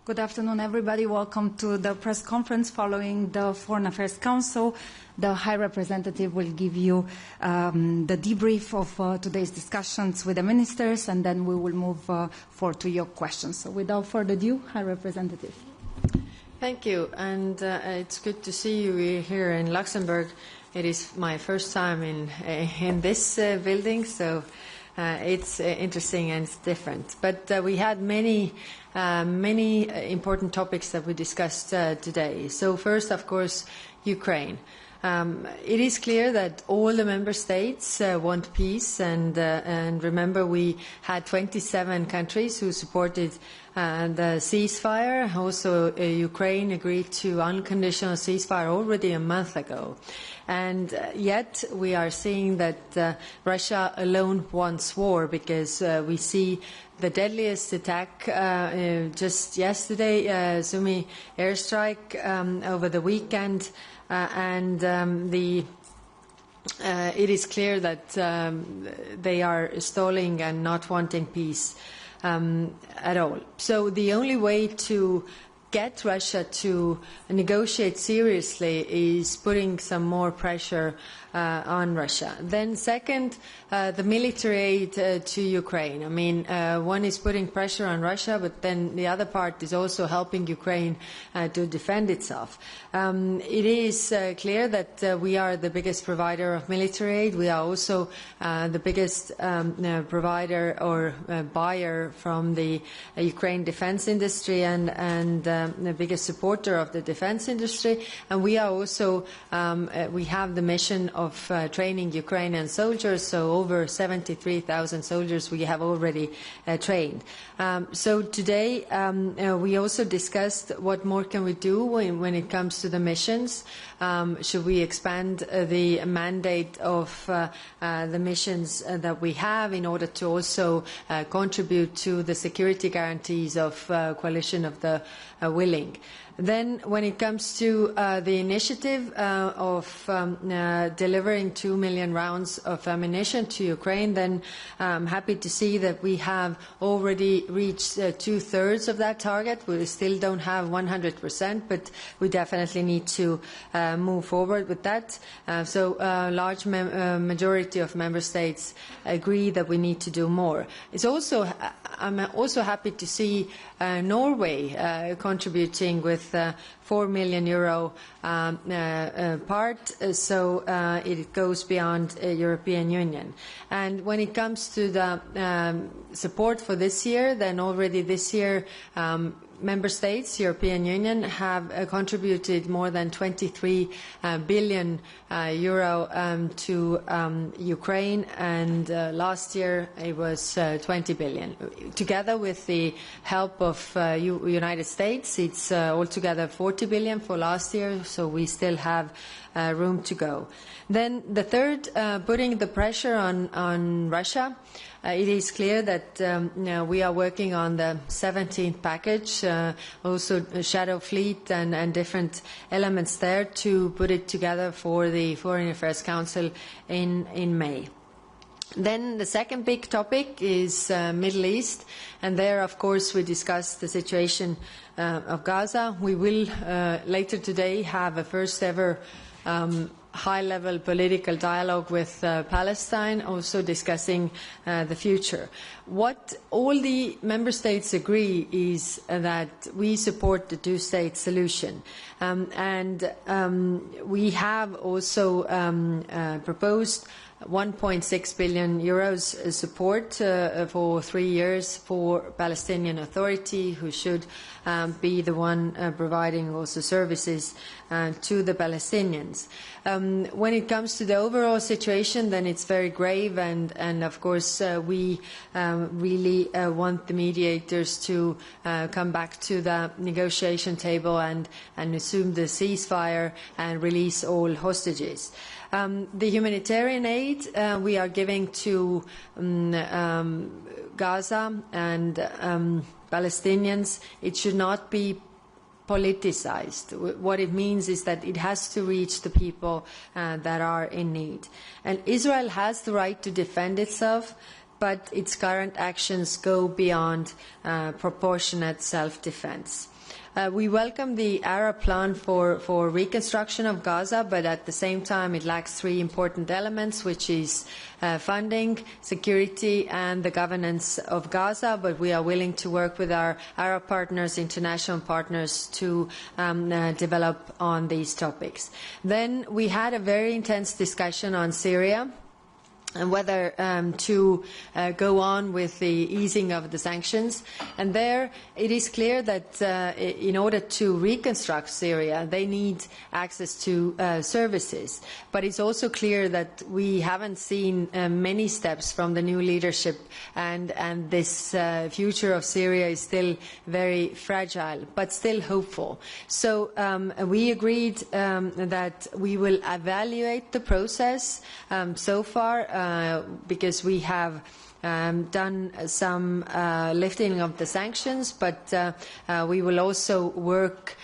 Good afternoon, everybody. Welcome to the press conference following the Foreign Affairs Council. The High Representative will give you the debrief of today's discussions with the ministers, and then we will move forward to your questions. So without further ado, High Representative. Thank you, and it's good to see you here in Luxembourg. It is my first time in this building, so it's interesting and it's different. But we had many important topics that we discussed today. So first, of course, Ukraine. It is clear that all the member states want peace, and remember we had 27 countries who supported the ceasefire. Also, Ukraine agreed to unconditional ceasefire already a month ago. And yet we are seeing that Russia alone wants war, because we see the deadliest attack just yesterday, Sumy airstrike over the weekend, and it is clear that they are stalling and not wanting peace at all. So the only way to get Russia to negotiate seriously is putting some more pressure on Russia. Then second, the military aid to Ukraine. I mean, one is putting pressure on Russia, but then the other part is also helping Ukraine to defend itself. It is clear that we are the biggest provider of military aid. We are also the biggest provider or buyer from the Ukraine defense industry and the biggest supporter of the defense industry. And we are also, we have the mission of training Ukrainian soldiers, so over 73,000 soldiers we have already trained. So today we also discussed what more can we do when it comes to the missions. Should we expand the mandate of the missions that we have in order to also contribute to the security guarantees of coalition of the willing? Then when it comes to the initiative of delivering 2 million rounds of ammunition to Ukraine, then I'm happy to see that we have already reached 2/3 of that target. We still don't have 100%, but we definitely need to move forward with that. So a large majority of member states agree that we need to do more. I'm also happy to see Norway contributing with 4 million euro part, so it goes beyond European Union. And when it comes to the support for this year, then already this year member states, European Union, have contributed more than 23 billion euro to Ukraine, and last year it was 20 billion. Together with the help of United States, it's altogether 40 billion for last year, so we still have room to go. Then the third, putting the pressure on Russia. It is clear that we are working on the 17th package, also Shadow Fleet and different elements there to put it together for the Foreign Affairs Council in May. Then the second big topic is Middle East, and there, of course, we discussed the situation of Gaza. We will later today have a first ever high-level political dialogue with Palestine, also discussing the future. What all the member states agree is that we support the two-state solution. And we have also proposed 1.6 billion euros support for 3 years for Palestinian Authority, who should be the one providing also services to the Palestinians. When it comes to the overall situation, then it's very grave, and of course we really want the mediators to come back to the negotiation table and assume the ceasefire and release all hostages. The humanitarian aid we are giving to Gaza and Palestinians, it should not be politicized. What it means is that it has to reach the people that are in need. And Israel has the right to defend itself, but its current actions go beyond proportionate self-defense. We welcome the Arab plan for reconstruction of Gaza, but at the same time it lacks three important elements, which is funding, security, and the governance of Gaza. But we are willing to work with our Arab partners, international partners, to develop on these topics. Then we had a very intense discussion on Syria, and whether to go on with the easing of the sanctions. And there it is clear that in order to reconstruct Syria, they need access to services. But it's also clear that we haven't seen many steps from the new leadership, and this future of Syria is still very fragile, but still hopeful. So we agreed that we will evaluate the process so far, because we have done some lifting of the sanctions, but we will also work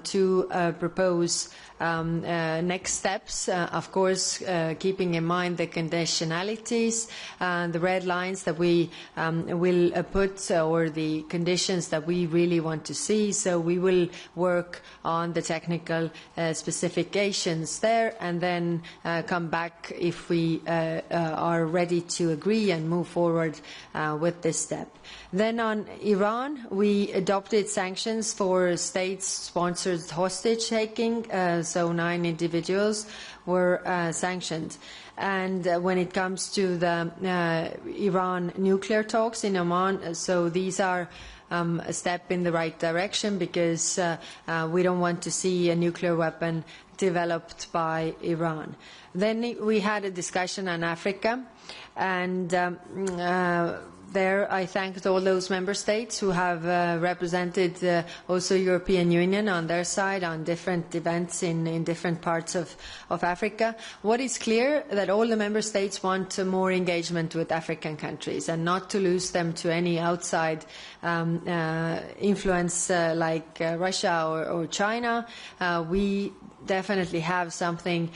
to propose next steps, of course, keeping in mind the conditionalities, the red lines that we will put, or the conditions that we really want to see. So we will work on the technical specifications there, and then come back if we are ready to agree and move forward with this step. Then on Iran, we adopted sanctions for state-sponsored hostage-taking, so 9 individuals were sanctioned. And when it comes to the Iran nuclear talks in Oman, so these are a step in the right direction, because we don't want to see a nuclear weapon developed by Iran. Then we had a discussion on Africa, and there I thanked all those member states who have represented also European Union on their side on different events in different parts of Africa. What is clear that all the member states want more engagement with African countries, and not to lose them to any outside influence like Russia or China. We definitely have something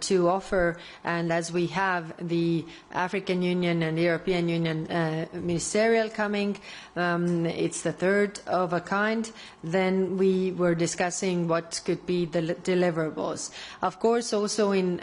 to offer, and as we have the African Union and the European Union ministerial coming, it's the third of a kind, then we were discussing what could be the deliverables. Of course, also in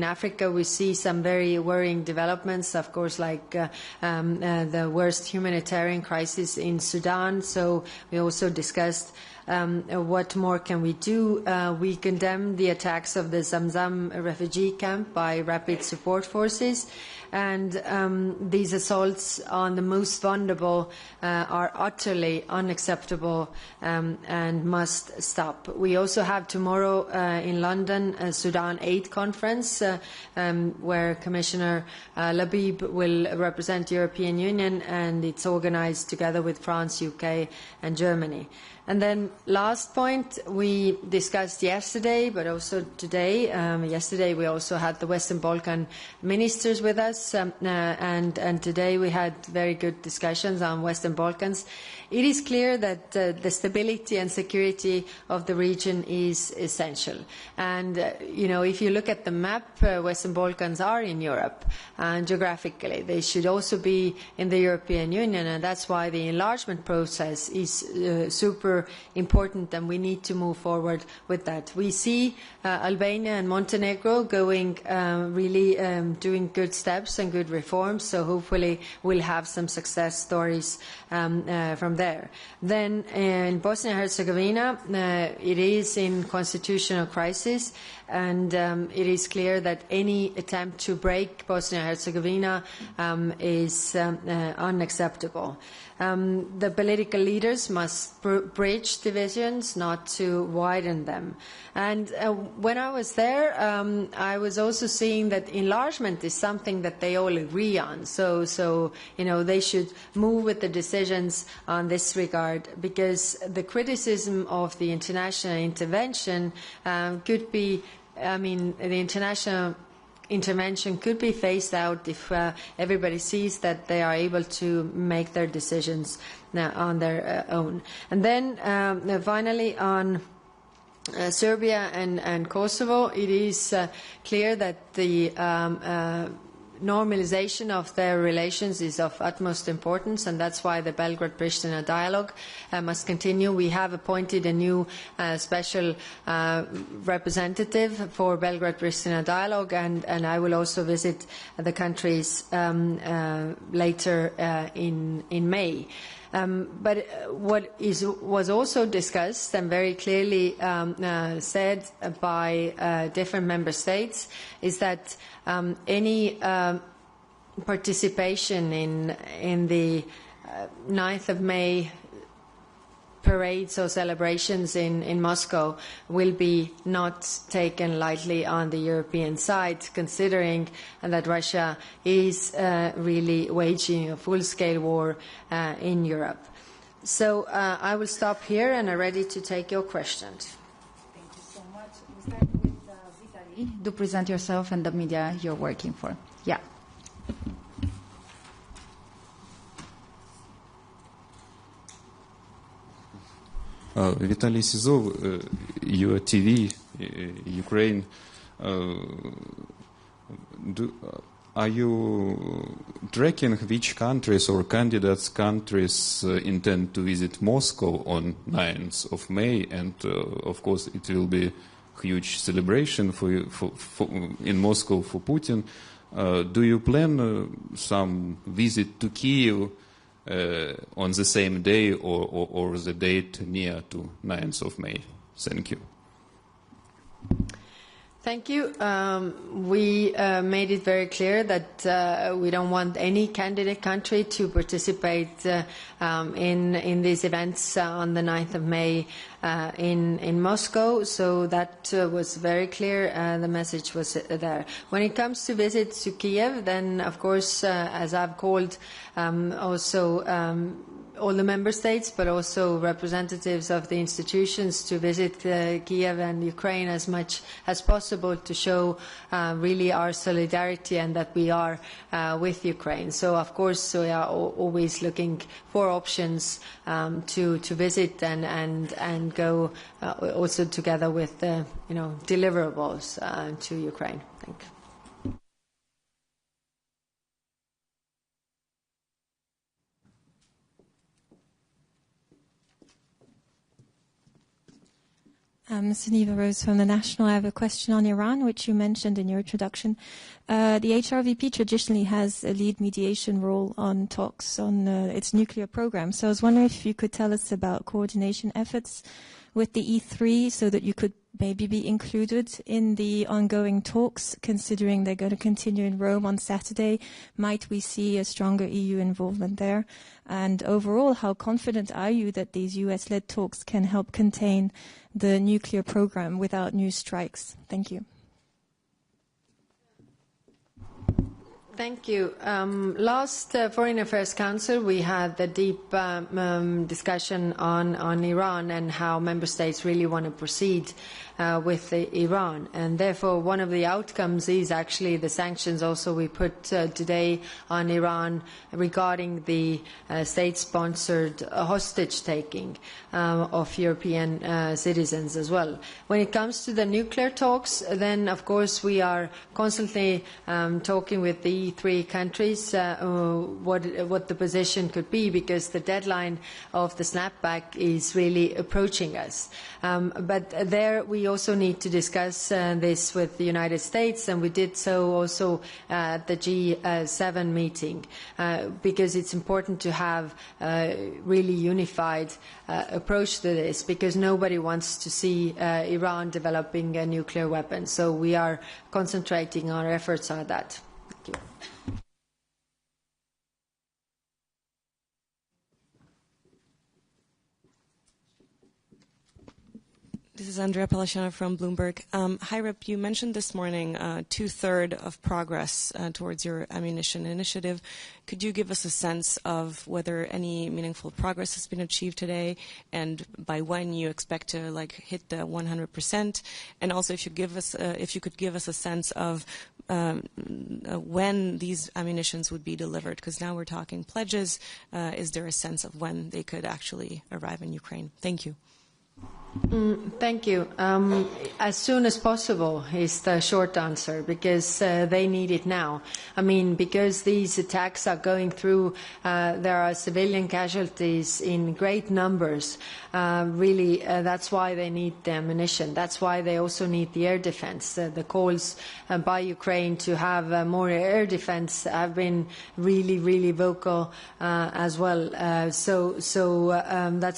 Africa we see some very worrying developments, of course, like the worst humanitarian crisis in Sudan, so we also discussed what more can we do? We condemn the attacks of the Zamzam refugee camp by rapid support forces, and these assaults on the most vulnerable are utterly unacceptable and must stop. We also have tomorrow in London a Sudan Aid Conference where Commissioner Labib will represent the European Union, and it's organized together with France, UK and Germany. And then last point, we discussed yesterday, but also today. Yesterday we also had the Western Balkan ministers with us, and today we had very good discussions on Western Balkans. It is clear that the stability and security of the region is essential. And, if you look at the map, Western Balkans are in Europe geographically. They should also be in the European Union, and that's why the enlargement process is super important, and we need to move forward with that. We see Albania and Montenegro going really doing good steps and good reforms, so hopefully we'll have some success stories from there. Then in Bosnia and Herzegovina, it is in constitutional crisis, and it is clear that any attempt to break Bosnia and Herzegovina is unacceptable. The political leaders must bridge divisions, not to widen them. And when I was there, I was also seeing that enlargement is something that they all agree on. So they should move with the decisions on this regard, because the criticism of the international intervention could be, the international intervention could be phased out if everybody sees that they are able to make their decisions on their own. And then finally on Serbia and Kosovo, it is clear that the normalization of their relations is of utmost importance, and that's why the Belgrade-Pristina dialogue must continue. We have appointed a new special representative for Belgrade-Pristina dialogue, and I will also visit the countries later in May. But what was also discussed and very clearly said by different member states is that any participation in the 9th of May parades or celebrations in Moscow will be not taken lightly on the European side, considering that Russia is really waging a full-scale war in Europe. So I will stop here and I'm ready to take your questions. Thank you so much. We start with Vitaly. Do present yourself and the media you're working for. Yeah. Vitaly Sizov, your TV, Ukraine. Are you tracking which countries or candidates countries intend to visit Moscow on 9th of May? And of course, it will be a huge celebration in Moscow for Putin. Do you plan some visit to Kyiv on the same day or the date near to 9th of May? Thank you. Thank you. We made it very clear that we don't want any candidate country to participate in these events on the 9th of May in Moscow. So that was very clear. The message was there. When it comes to visits to Kiev, then of course, as I've called also all the member states, but also representatives of the institutions to visit Kiev and Ukraine as much as possible to show really our solidarity and that we are with Ukraine. So, of course, we are always looking for options to visit and go also together with the deliverables to Ukraine. Thank you. Suneva Rose from The National. I have a question on Iran, which you mentioned in your introduction. The HRVP traditionally has a lead mediation role on talks on its nuclear program. So I was wondering if you could tell us about coordination efforts with the E3 so that you could maybe be included in the ongoing talks, considering they're going to continue in Rome on Saturday. Might we see a stronger EU involvement there? And overall, how confident are you that these US-led talks can help contain the nuclear program without new strikes? Thank you. Thank you. Last Foreign Affairs Council, we had the deep discussion on Iran and how member states really want to proceed with Iran. And therefore, one of the outcomes is actually the sanctions also we put today on Iran regarding the state-sponsored hostage-taking of European citizens as well. When it comes to the nuclear talks, then, of course, we are constantly talking with the three countries what the position could be, because the deadline of the snapback is really approaching us. But there we also need to discuss this with the United States, and we did so also at the G7 meeting, because it's important to have a really unified approach to this, because nobody wants to see Iran developing a nuclear weapon. So we are concentrating our efforts on that. Thank you. This is Andrea Pallasciano from Bloomberg. Hi, Rep, you mentioned this morning 2/3 of progress towards your ammunition initiative. Could you give us a sense of whether any meaningful progress has been achieved today, and by when you expect to hit the 100%? And also, if you could give us a sense of when these ammunitions would be delivered, because now we're talking pledges. Is there a sense of when they could actually arrive in Ukraine? Thank you. Thank you. As soon as possible is the short answer, because they need it now. I mean, because these attacks are going through, there are civilian casualties in great numbers. Really, that's why they need the ammunition. That's why they also need the air defense. The calls by Ukraine to have more air defense have been really, really vocal as well. That's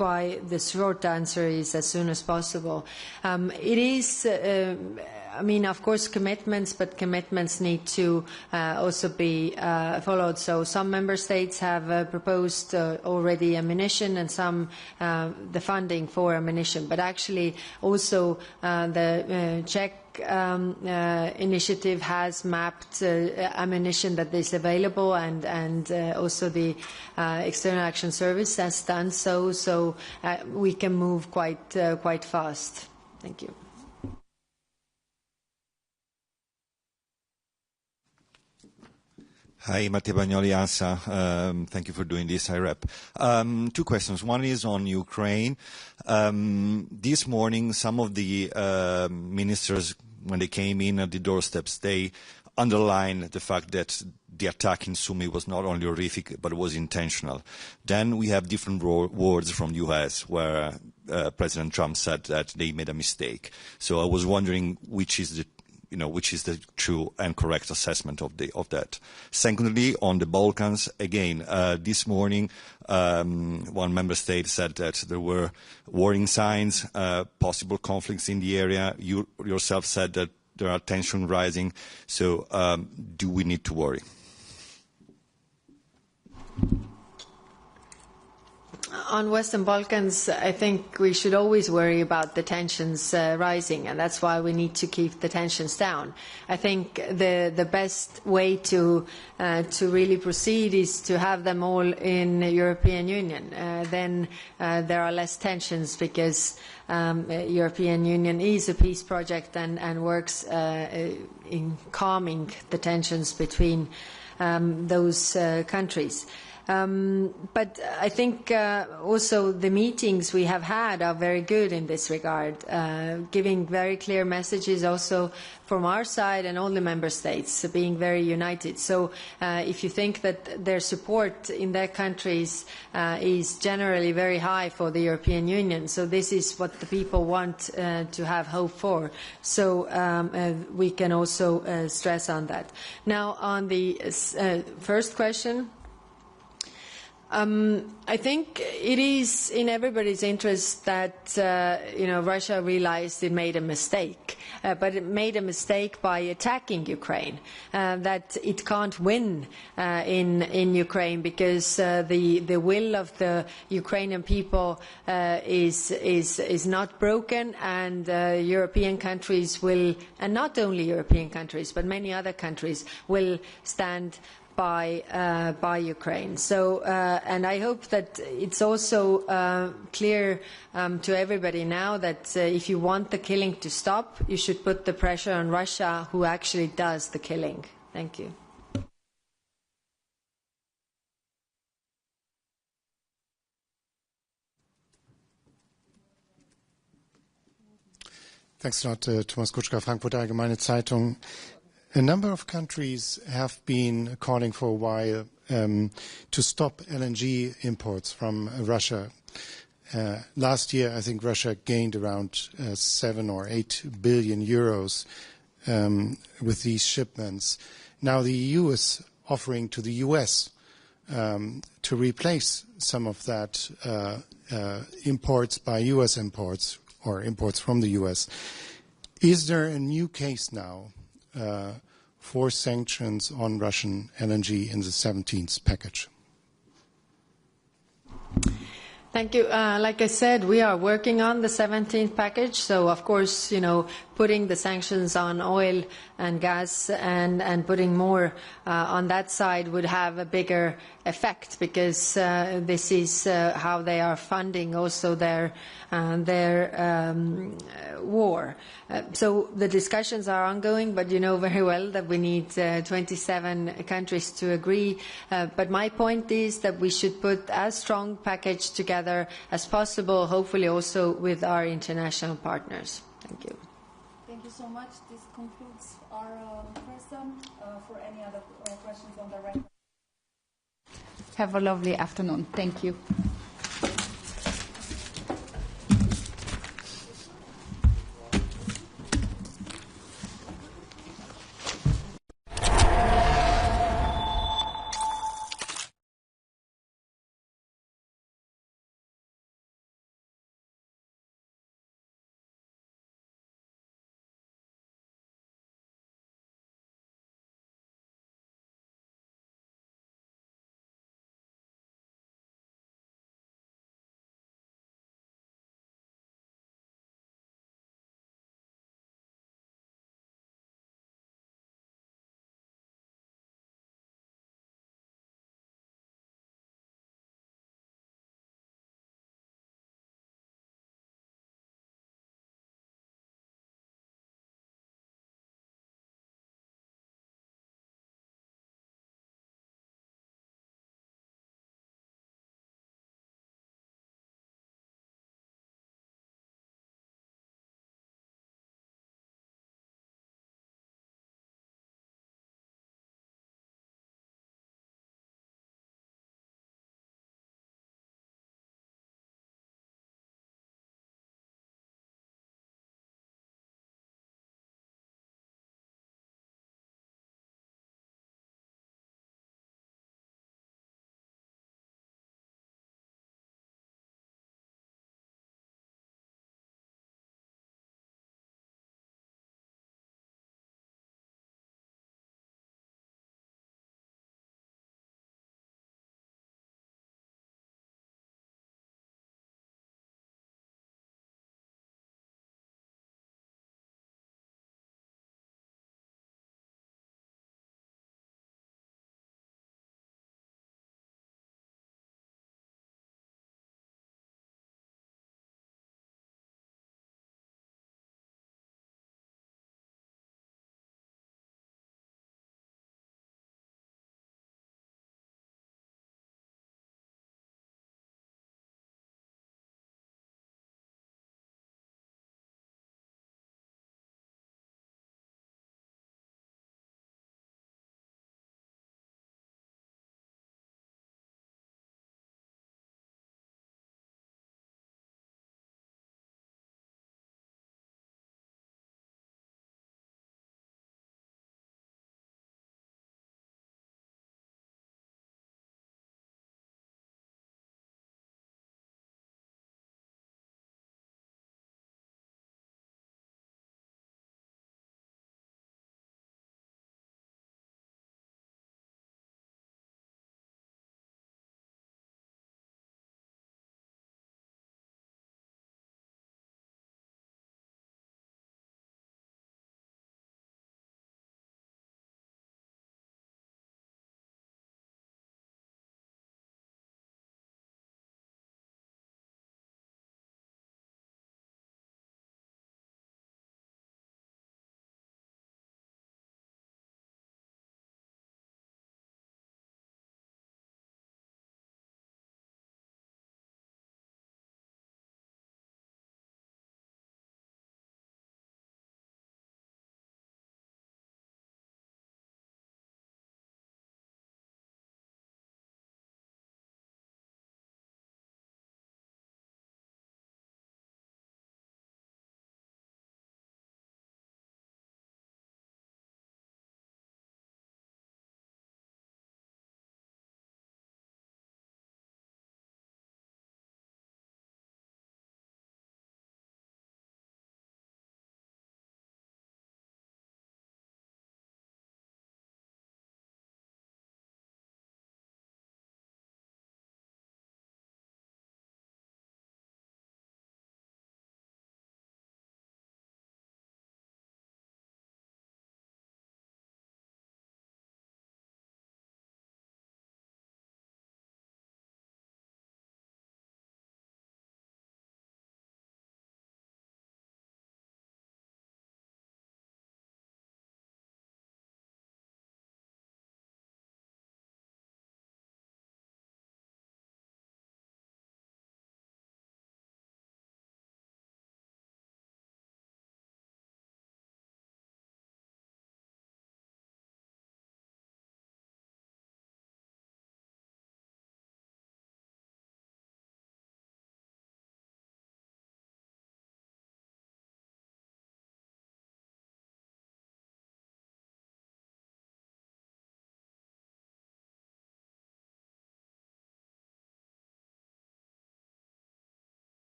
why the short answer is as soon as possible. It is, I mean, of course, commitments, but commitments need to also be followed. So some member states have proposed already ammunition, and some the funding for ammunition. But actually, also the Czech initiative has mapped ammunition that is available, and also the External Action Service has done so. So we can move quite fast. Thank you. Hi, Matteo Bagnoli, ANSA. Thank you for doing this, IREP. Two questions. One is on Ukraine. This morning, some of the ministers, when they came in at the doorsteps, they underlined the fact that the attack in Sumy was not only horrific, but was intentional. Then we have different words from the U.S., where President Trump said that they made a mistake. So I was wondering which is the true and correct assessment of that. Secondly, on the Balkans, again, this morning, one member state said that there were warning signs, possible conflicts in the area. You yourself said that there are tensions rising. So do we need to worry? On Western Balkans, I think we should always worry about the tensions rising, and that's why we need to keep the tensions down. I think the best way to really proceed is to have them all in the European Union. Then there are less tensions, because European Union is a peace project and works in calming the tensions between those countries. But I think also the meetings we have had are very good in this regard, giving very clear messages also from our side and all the member states, being very united. So if you think that their support in their countries is generally very high for the European Union, so this is what the people want to have hope for. So we can also stress on that. Now, on the first question, I think it is in everybody's interest that Russia realized it made a mistake, but it made a mistake by attacking Ukraine. That it can't win in Ukraine, because the will of the Ukrainian people is not broken, and European countries will, and not only European countries, but many other countries will stand by Ukraine. So, and I hope that it's also clear to everybody now that if you want the killing to stop, you should put the pressure on Russia, who actually does the killing. Thank you. Thanks a lot, Thomas Kutschka, Frankfurter Allgemeine Zeitung. A number of countries have been calling for a while to stop LNG imports from Russia. Last year, I think Russia gained around 7 or 8 billion euros with these shipments. Now the EU is offering to the US to replace some of that imports by US imports, or imports from the US. Is there a new case now for sanctions on Russian LNG in the 17th package? Thank you. Like I said, we are working on the 17th package. So, of course, putting the sanctions on oil and gas and putting more on that side would have a bigger effect, because this is how they are funding also their war. So the discussions are ongoing, but you know very well that we need 27 countries to agree. But my point is that we should put as strong package together as possible, hopefully also with our international partners. Thank you. Thank you so much. This concludes our person. For any other questions on the record. Have a lovely afternoon. Thank you.